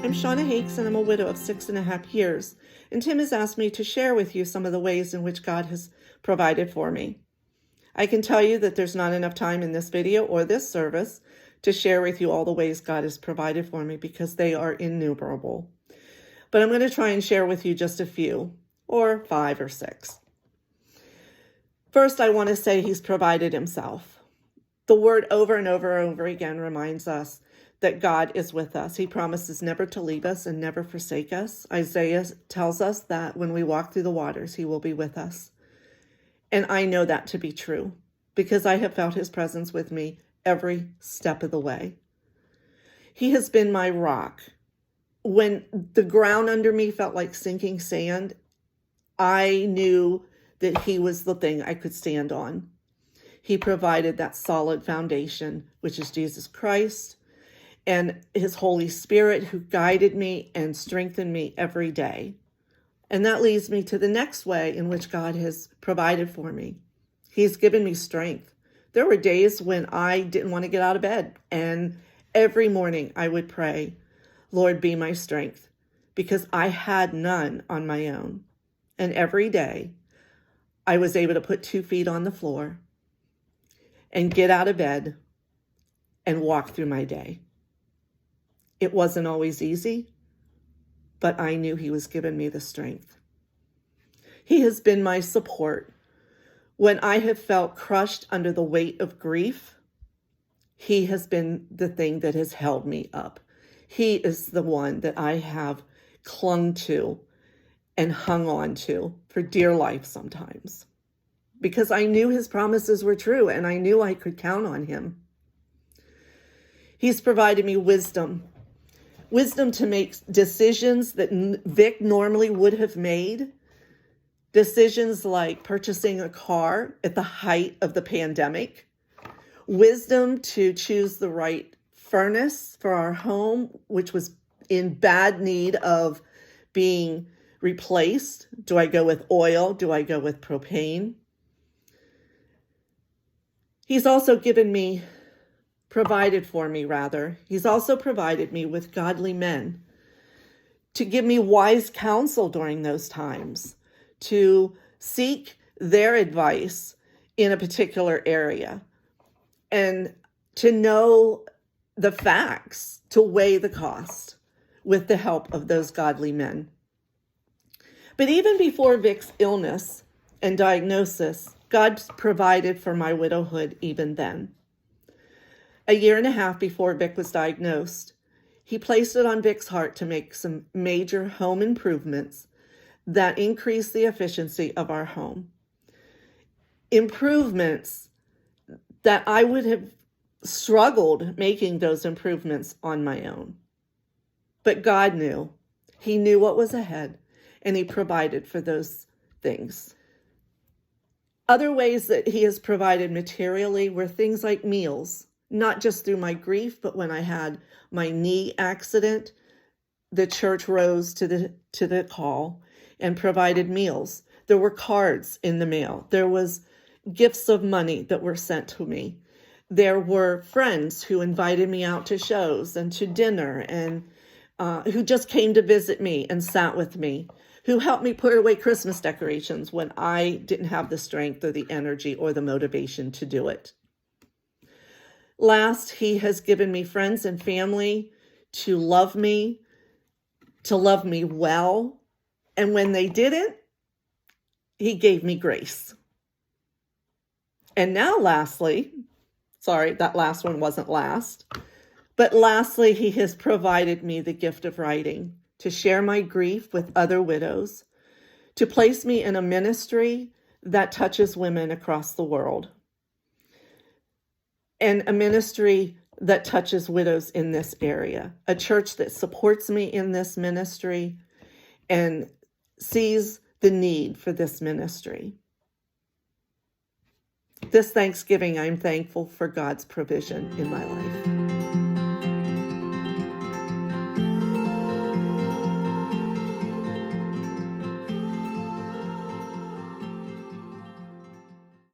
I'm Shawna Haakes, and I'm a widow of 6.5 years, and Tim has asked me to share with you some of the ways in which God has provided for me. I can tell you that there's not enough time in this video or this service to share with you all the ways God has provided for me because they are innumerable. But I'm going to try and share with you just a few, or 5 or 6. First, I want to say He's provided Himself. The word over and over and over again reminds us that God is with us. He promises never to leave us and never forsake us. Isaiah tells us that when we walk through the waters, He will be with us. And I know that to be true because I have felt His presence with me every step of the way. He has been my rock. When the ground under me felt like sinking sand, I knew that He was the thing I could stand on. He provided that solid foundation, which is Jesus Christ and His Holy Spirit, who guided me and strengthened me every day. And that leads me to the next way in which God has provided for me. He's given me strength. There were days when I didn't want to get out of bed, and every morning I would pray, Lord, be my strength, because I had none on my own. And every day I was able to put 2 feet on the floor and get out of bed and walk through my day. It wasn't always easy, but I knew He was giving me the strength. He has been my support. When I have felt crushed under the weight of grief, He has been the thing that has held me up. He is the one that I have clung to and hung on to for dear life sometimes, because I knew His promises were true and I knew I could count on Him. He's provided me wisdom to make decisions that Vic normally would have made. Decisions like purchasing a car at the height of the pandemic. Wisdom to choose the right furnace for our home, which was in bad need of being replaced. Do I go with oil? Do I go with propane? He's also provided for me. He's also provided me with godly men to give me wise counsel during those times, to seek their advice in a particular area, and to know the facts, to weigh the cost with the help of those godly men. But even before Vic's illness and diagnosis, God provided for my widowhood even then. A 1.5 years before Vic was diagnosed, He placed it on Vic's heart to make some major home improvements that increased the efficiency of our home. Improvements that I would have struggled making those improvements on my own. But God knew. He knew what was ahead, and He provided for those things. Other ways that He has provided materially were things like meals. Not just through my grief, but when I had my knee accident, the church rose to the call and provided meals. There were cards in the mail. There was gifts of money that were sent to me. There were friends who invited me out to shows and to dinner, and who just came to visit me and sat with me, who helped me put away Christmas decorations when I didn't have the strength or the energy or the motivation to do it. Last, He has given me friends and family to love me well. And when they didn't, He gave me grace. And now lastly, sorry, that last one wasn't last, but lastly, He has provided me the gift of writing to share my grief with other widows, to place me in a ministry that touches women across the world, and a ministry that touches widows in this area, a church that supports me in this ministry and sees the need for this ministry. This Thanksgiving, I'm thankful for God's provision in my life.